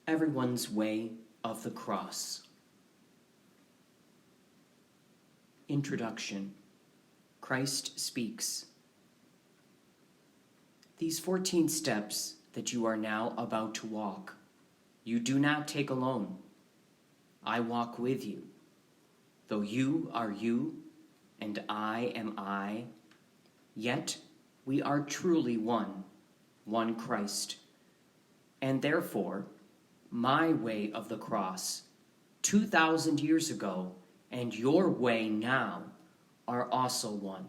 Everyone's Way of the Cross. Introduction. Christ speaks. These 14 steps that you are now about to walk, you do not take alone. I walk with you. Though you are you, and I am I, yet we are truly one Christ. And therefore, my way of the cross, 2,000 years ago, and your way now are also one.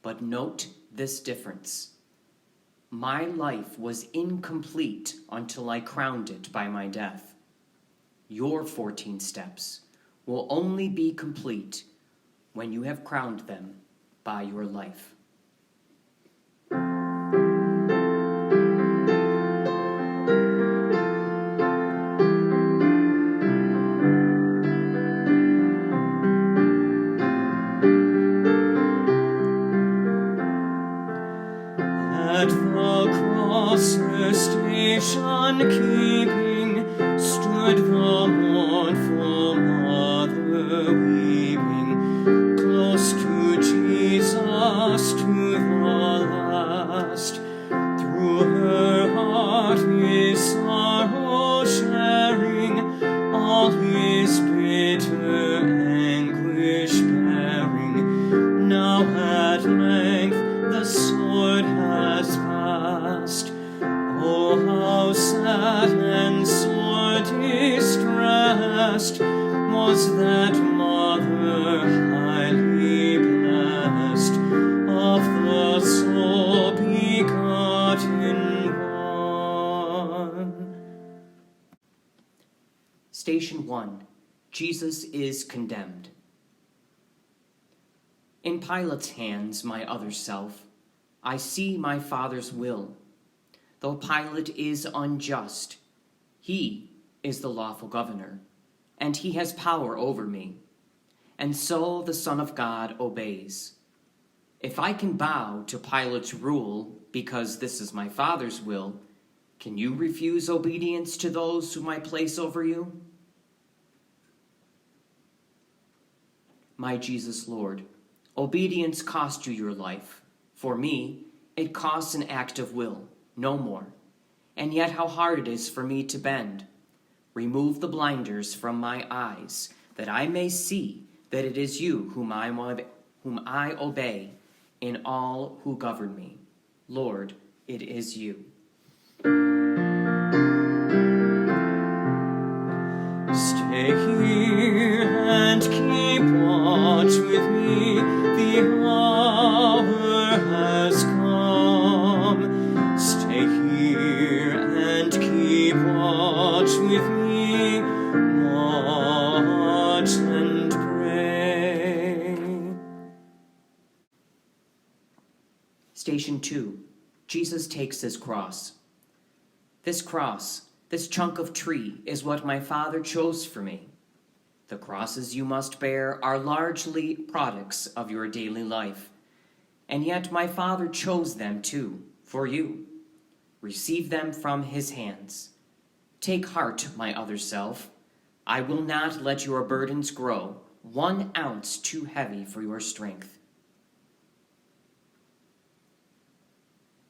But note this difference. My life was incomplete until I crowned it by my death. Your 14 steps will only be complete when you have crowned them by your life. At the cross her station keeping, stood the mournful mother weeping, close to Jesus to the last. Through her heart his sorrow sharing, all his bitter anguish bearing. Now at length the sword has passed. Oh, how sad and sore distressed was that mother highly blessed, of the soul begotten one. Station 1. Jesus is condemned. In Pilate's hands, my other self, I see my Father's will. Though Pilate is unjust, he is the lawful governor, and he has power over me. And so the Son of God obeys. If I can bow to Pilate's rule because this is my Father's will, can you refuse obedience to those whom I place over you? My Jesus Lord, obedience cost you your life. For me, it costs an act of will, no more. And yet how hard it is for me to bend. Remove the blinders from my eyes, that I may see that it is you whom I obey in all who govern me. Lord, it is you. Stay here and keep watch with me, the hour has come. Stay here and keep watch with me, watch and pray. Station 2. Jesus takes his cross. This cross, this chunk of tree, is what my Father chose for me. The crosses you must bear are largely products of your daily life, and yet my Father chose them too, for you. Receive them from his hands. Take heart, my other self. I will not let your burdens grow 1 ounce too heavy for your strength.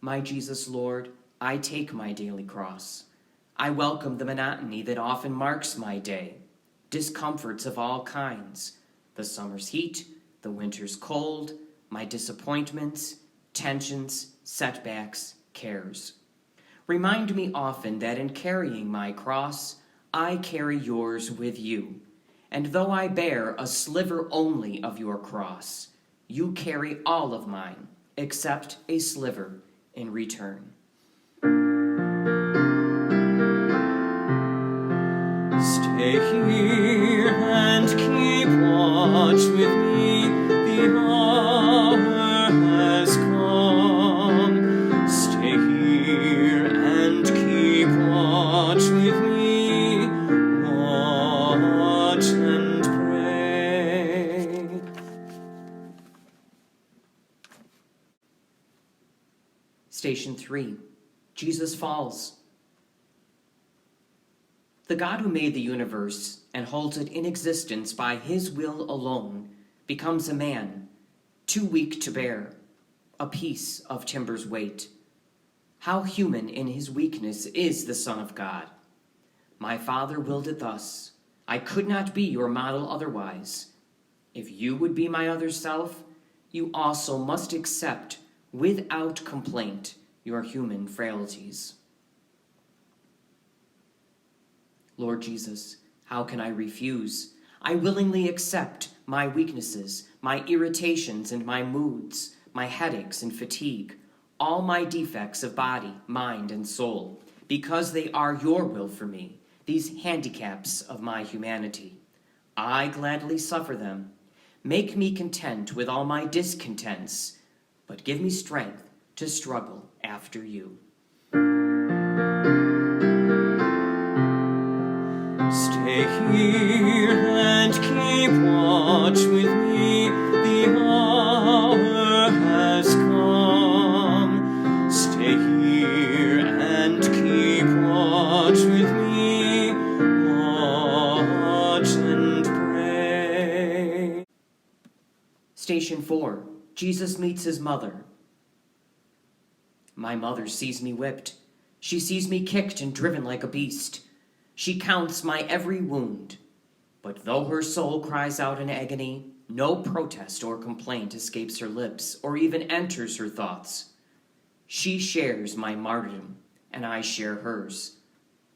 My Jesus Lord, I take my daily cross. I welcome the monotony that often marks my day, discomforts of all kinds, the summer's heat, the winter's cold, my disappointments, tensions, setbacks, cares. Remind me often that in carrying my cross, I carry yours with you. And though I bear a sliver only of your cross, you carry all of mine, except a sliver in return. Stay here and keep watch with me, the hour has come. Stay here and keep watch with me, watch and pray. Station 3. Jesus falls. The God who made the universe and holds it in existence by his will alone becomes a man, too weak to bear a piece of timber's weight. How human in his weakness is the Son of God! My Father willed it thus. I could not be your model otherwise. If you would be my other self, you also must accept, without complaint, your human frailties. Lord Jesus, how can I refuse? I willingly accept my weaknesses, my irritations and my moods, my headaches and fatigue, all my defects of body, mind, and soul, because they are your will for me, these handicaps of my humanity. I gladly suffer them. Make me content with all my discontents, but give me strength to struggle after you. Stay here and keep watch with me, the hour has come. Stay here and keep watch with me, watch and pray. Station 4. Jesus meets his mother. My mother sees me whipped. She sees me kicked and driven like a beast. She counts my every wound. But though her soul cries out in agony, no protest or complaint escapes her lips or even enters her thoughts. She shares my martyrdom, and I share hers.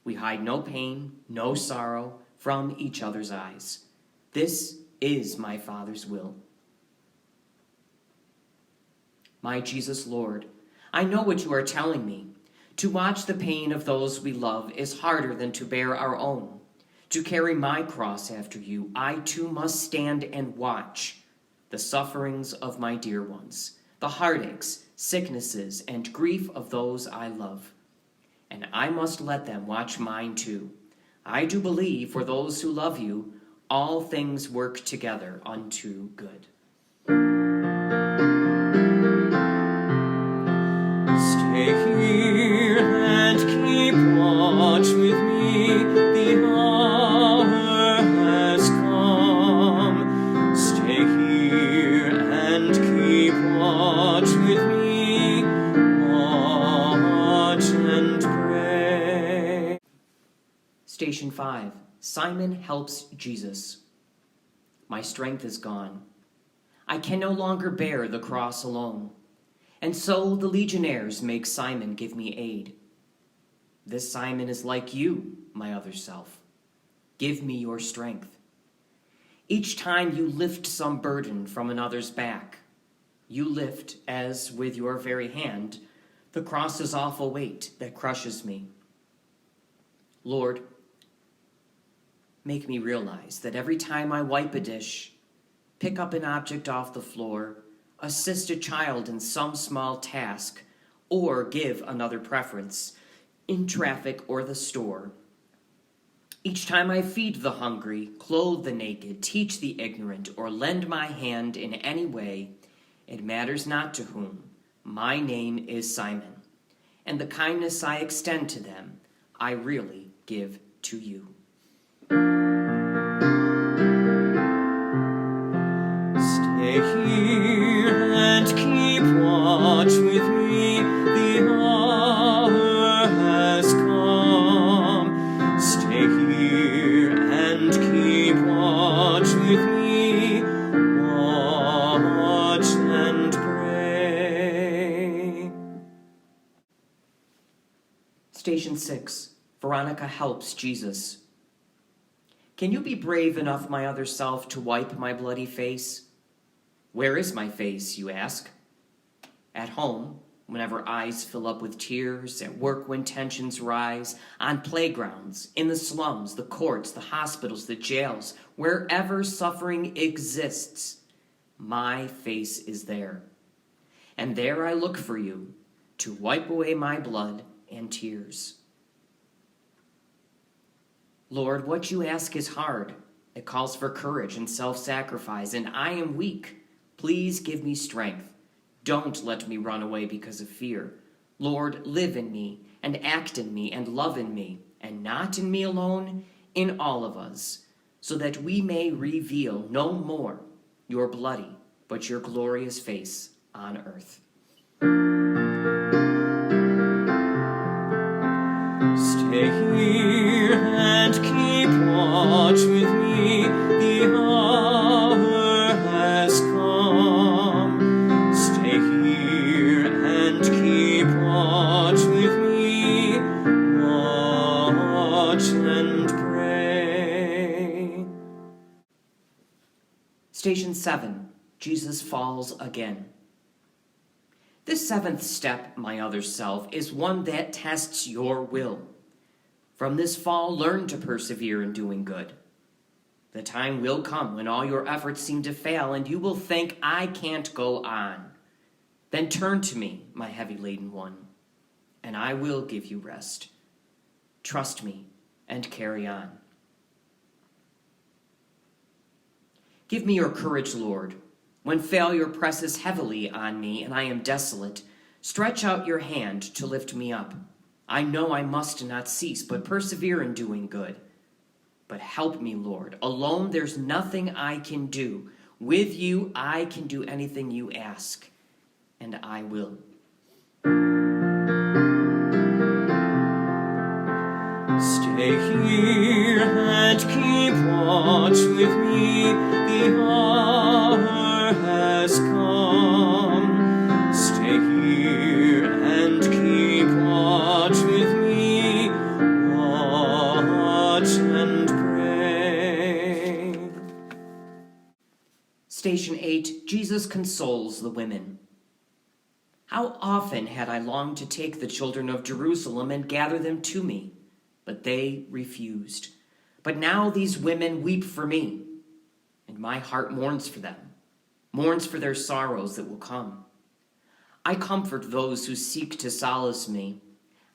We hide no pain, no sorrow from each other's eyes. This is my Father's will. My Jesus Lord, I know what you are telling me. To watch the pain of those we love is harder than to bear our own. To carry my cross after you, I too must stand and watch the sufferings of my dear ones, the heartaches, sicknesses, and grief of those I love. And I must let them watch mine too. I do believe for those who love you, all things work together unto good. Stay here and keep watch with me, the hour has come. Stay here and keep watch with me, watch and pray. Station 5. Simon helps Jesus. My strength is gone. I can no longer bear the cross alone. And so the legionnaires make Simon give me aid. This Simon is like you, my other self. Give me your strength. Each time you lift some burden from another's back, you lift, as with your very hand, the cross's awful weight that crushes me. Lord, make me realize that every time I wipe a dish, pick up an object off the floor, assist a child in some small task, or give another preference in traffic or the store. Each time I feed the hungry, clothe the naked, teach the ignorant, or lend my hand in any way, it matters not to whom. My name is Simon, and the kindness I extend to them, I really give to you. Stay here and keep watch with me, the hour has come. Stay here and keep watch with me, watch and pray. Station 6. Veronica helps Jesus. Can you be brave enough, my other self, to wipe my bloody face? Where is my face, you ask? At home, whenever eyes fill up with tears, at work when tensions rise, on playgrounds, in the slums, the courts, the hospitals, the jails, wherever suffering exists, my face is there. And there I look for you, to wipe away my blood and tears. Lord, what you ask is hard. It calls for courage and self-sacrifice, and I am weak. Please give me strength. Don't let me run away because of fear. Lord, live in me, and act in me, and love in me, and not in me alone, in all of us, so that we may reveal no more your bloody, but your glorious face on earth. Stay here and keep watch with me, the hour has come. Stay here and keep watch with me, watch and pray. Station 7, Jesus falls again. This 7th step, my other self, is one that tests your will. From this fall, learn to persevere in doing good. The time will come when all your efforts seem to fail and you will think, I can't go on. Then turn to me, my heavy-laden one, and I will give you rest. Trust me and carry on. Give me your courage, Lord. When failure presses heavily on me and I am desolate, stretch out your hand to lift me up. I know I must not cease, but persevere in doing good. But help me, Lord. Alone there's nothing I can do. With you I can do anything you ask, and I will. Stay here and keep watch with me, the hour has come. Stay here and keep watch with me, watch and pray. Station 8, Jesus consoles the women. How often had I longed to take the children of Jerusalem and gather them to me, but they refused. But now these women weep for me, and my heart mourns for them, mourns for their sorrows that will come. I comfort those who seek to solace me.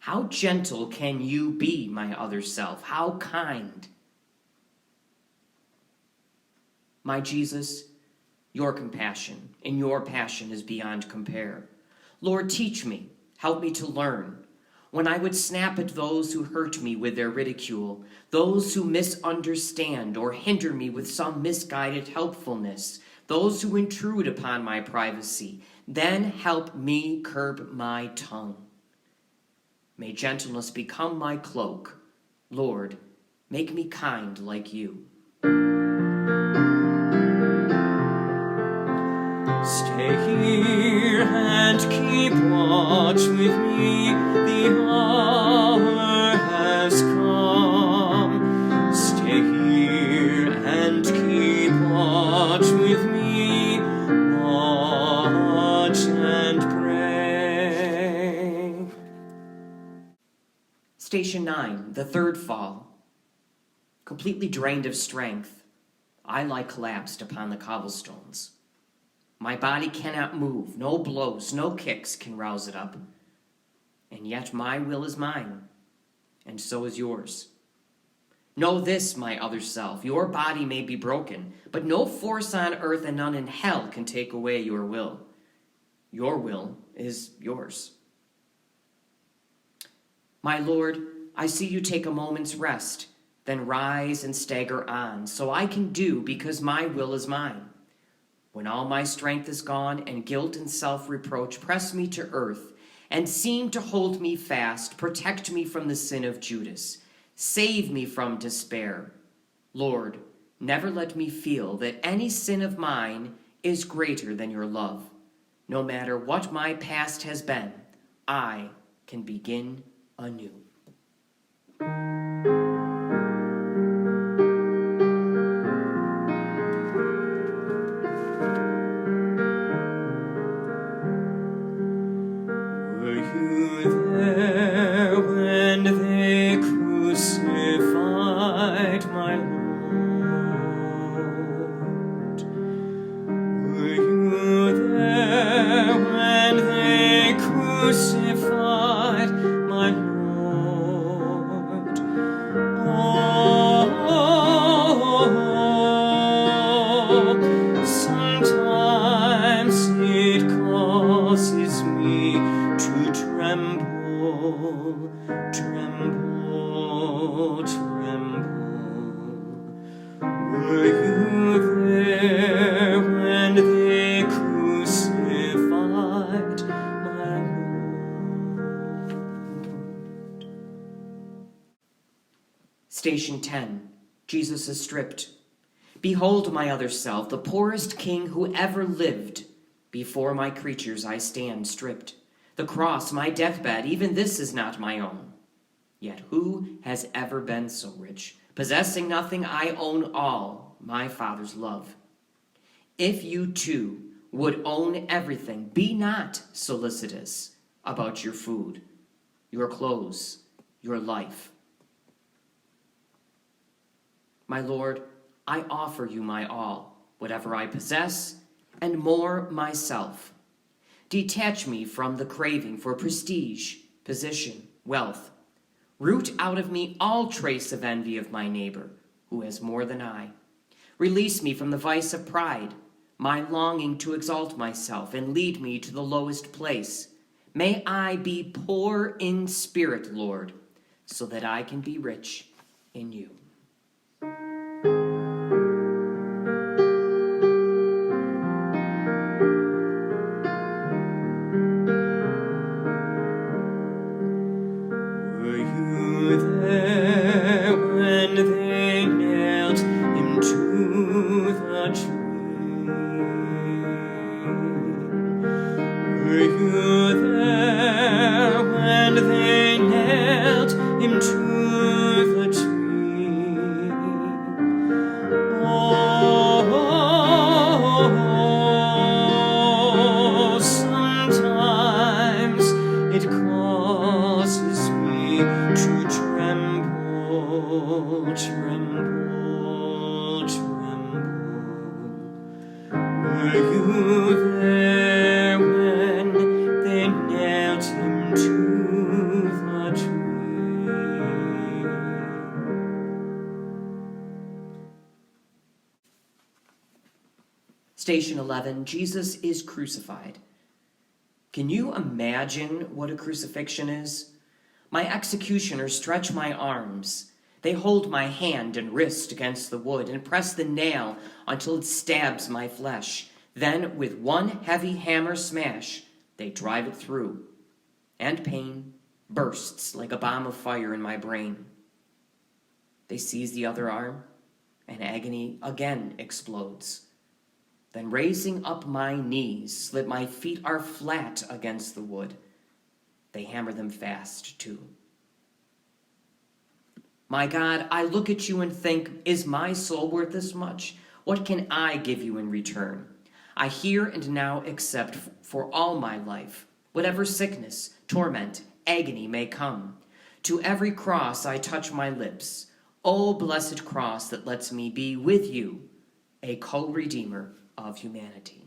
How gentle can you be, my other self? How kind. My Jesus, your compassion and your passion is beyond compare. Lord, teach me, help me to learn. When I would snap at those who hurt me with their ridicule, those who misunderstand or hinder me with some misguided helpfulness, those who intrude upon my privacy, then help me curb my tongue. May gentleness become my cloak. Lord, make me kind like you. Stay here and keep watch with me, the hour has come. Stay here and keep watch with me, watch and pray. Station 9, the 3rd fall. Completely drained of strength, I lie collapsed upon the cobblestones. My body cannot move, no blows, no kicks can rouse it up. And yet my will is mine, and so is yours. Know this, my other self, your body may be broken, but no force on earth and none in hell can take away your will. Your will is yours. My Lord, I see you take a moment's rest, then rise and stagger on, so I can do because my will is mine. When all my strength is gone and guilt and self-reproach press me to earth and seem to hold me fast, protect me from the sin of Judas. Save me from despair. Lord, never let me feel that any sin of mine is greater than your love. No matter what my past has been, I can begin anew. Tremble Were you there when they crucified my Lord? Station 10. Jesus is stripped. Behold my other self, the poorest king who ever lived. Before my creatures I stand stripped. The cross, my deathbed, even this is not my own. Yet who has ever been so rich? Possessing nothing, I own all, my Father's love. If you too would own everything, be not solicitous about your food, your clothes, your life. My Lord, I offer you my all, whatever I possess, and more myself. Detach me from the craving for prestige, position, wealth. Root out of me all trace of envy of my neighbor, who has more than I. Release me from the vice of pride, my longing to exalt myself, and lead me to the lowest place. May I be poor in spirit, Lord, so that I can be rich in you. Were you there when they nailed him to the tree? Were you there when they nailed him to the tree? Oh, sometimes it causes me to tremble, tremble, tremble. Were you there when they nailed him to the tree? Station 11. Jesus is crucified. Can you imagine what a crucifixion is? My executioners stretch my arms. They hold my hand and wrist against the wood and press the nail until it stabs my flesh. Then, with one heavy hammer smash, they drive it through. And pain bursts like a bomb of fire in my brain. They seize the other arm, and agony again explodes. Then, raising up my knees so that my feet are flat against the wood, they hammer them fast, too. My God, I look at you and think, is my soul worth this much? What can I give you in return? I here and now accept for all my life, whatever sickness, torment, agony may come. To every cross I touch my lips. O blessed cross that lets me be with you, a co-redeemer of humanity.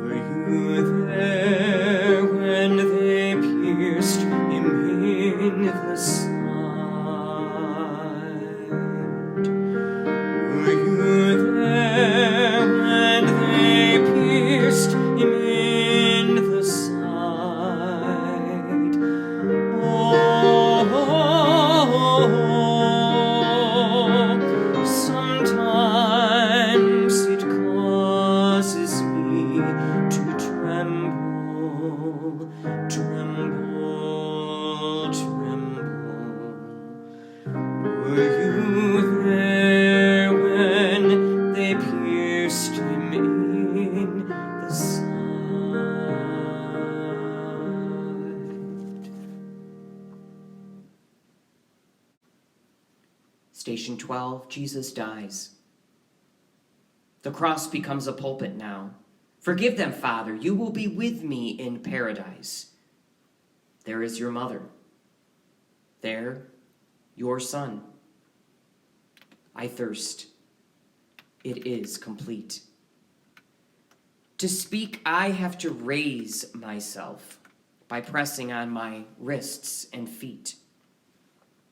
Were you there when they pierced him in the side? Were you there when they pierced him in the side? Oh, sometimes it causes me to tremble, tremble, tremble. Were you there when they pierced him in the side? Station 12. Jesus dies. The cross becomes a pulpit now. Forgive them, Father. You will be with me in paradise. There is your mother. There, your son. I thirst. It is complete. To speak, I have to raise myself by pressing on my wrists and feet.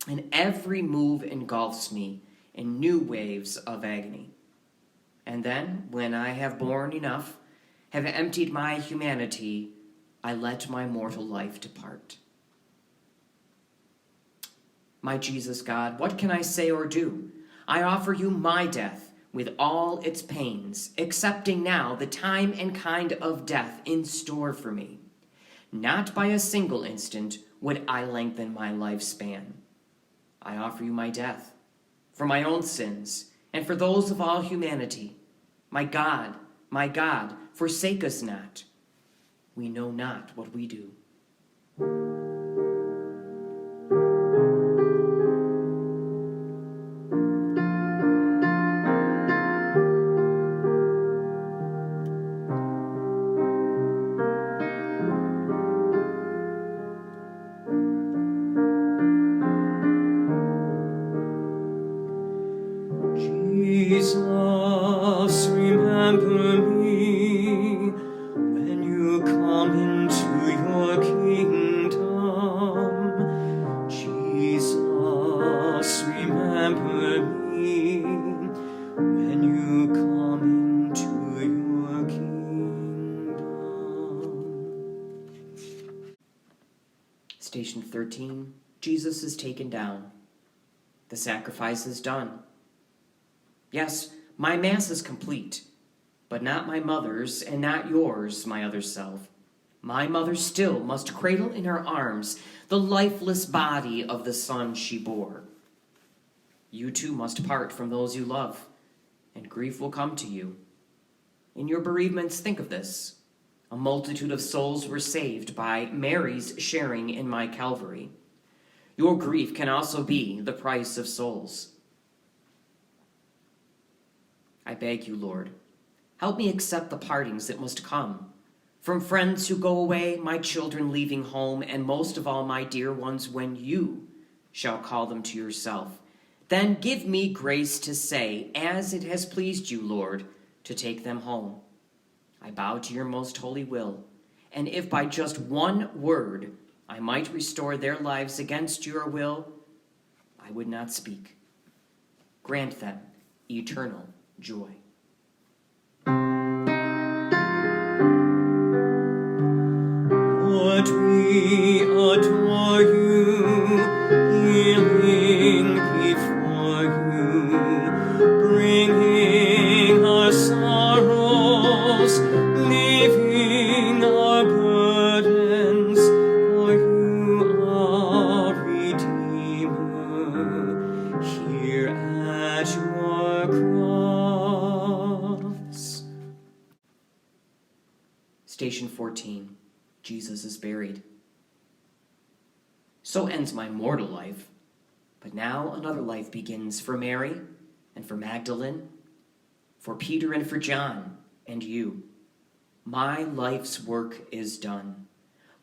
And every move engulfs me in new waves of agony. And then, when I have borne enough, have emptied my humanity, I let my mortal life depart. My Jesus God, what can I say or do? I offer you my death with all its pains, accepting now the time and kind of death in store for me. Not by a single instant would I lengthen my lifespan. I offer you my death, for my own sins, and for those of all humanity. My God, forsake us not. We know not what we do. Jesus, remember me when you come into your kingdom. Jesus, remember me when you come into your kingdom. Station 13, Jesus is taken down. The sacrifice is done. Yes, my Mass is complete, but not my mother's and not yours, my other self. My mother still must cradle in her arms the lifeless body of the son she bore. You too must part from those you love, and grief will come to you. In your bereavements, think of this. A multitude of souls were saved by Mary's sharing in my Calvary. Your grief can also be the price of souls. I beg you, Lord, help me accept the partings that must come, from friends who go away, my children leaving home, and most of all my dear ones when you shall call them to yourself. Then give me grace to say, as it has pleased you, Lord, to take them home. I bow to your most holy will, and if by just one word I might restore their lives against your will, I would not speak. Grant them eternal joy. Lord, we adore you, kneeling before you, bringing our sorrows, leaving our burdens, for you are Redeemer, here at your cross. Station 14. Jesus is buried. So ends my mortal life, but now another life begins for Mary and for Magdalene, for Peter and for John and you. My life's work is done.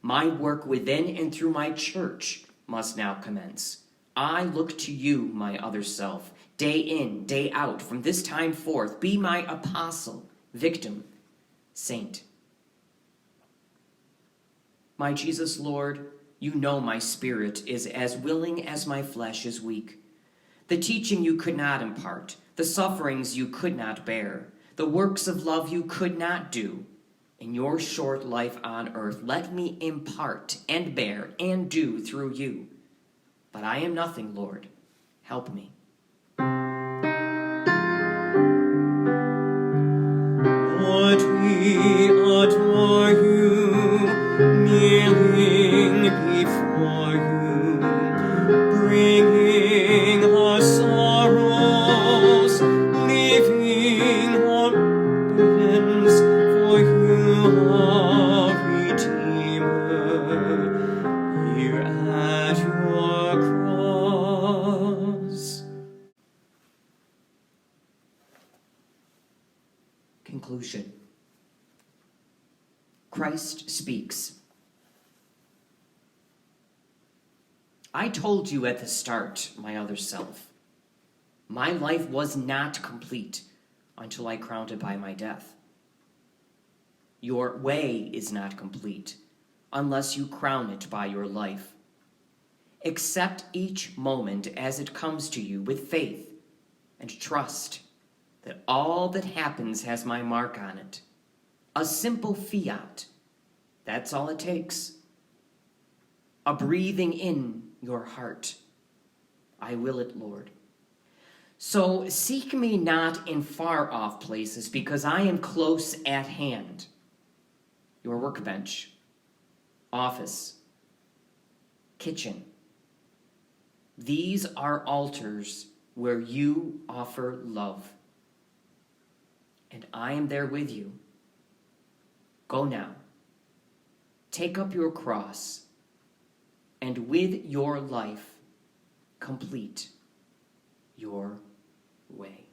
My work within and through my church must now commence. I look to you, my other self, day in, day out, from this time forth. Be my apostle, victim, saint. My Jesus, Lord, you know my spirit is as willing as my flesh is weak. The teaching you could not impart, the sufferings you could not bear, the works of love you could not do. In your short life on earth, let me impart and bear and do through you. But I am nothing, Lord. Help me. Lord, we adore you, kneeling before you, bringing our sorrows, leaving our burdens, for you are Redeemer, here at your cross. Conclusion. Christ speaks. I told you at the start, my other self, my life was not complete until I crowned it by my death. Your way is not complete unless you crown it by your life. Accept each moment as it comes to you with faith and trust that all that happens has my mark on it. A simple fiat. That's all it takes. A breathing in your heart. I will it, Lord. So seek me not in far off places, because I am close at hand. Your workbench, office, kitchen. These are altars where you offer love. And I am there with you. Go now. Take up your cross, and with your life, complete your way.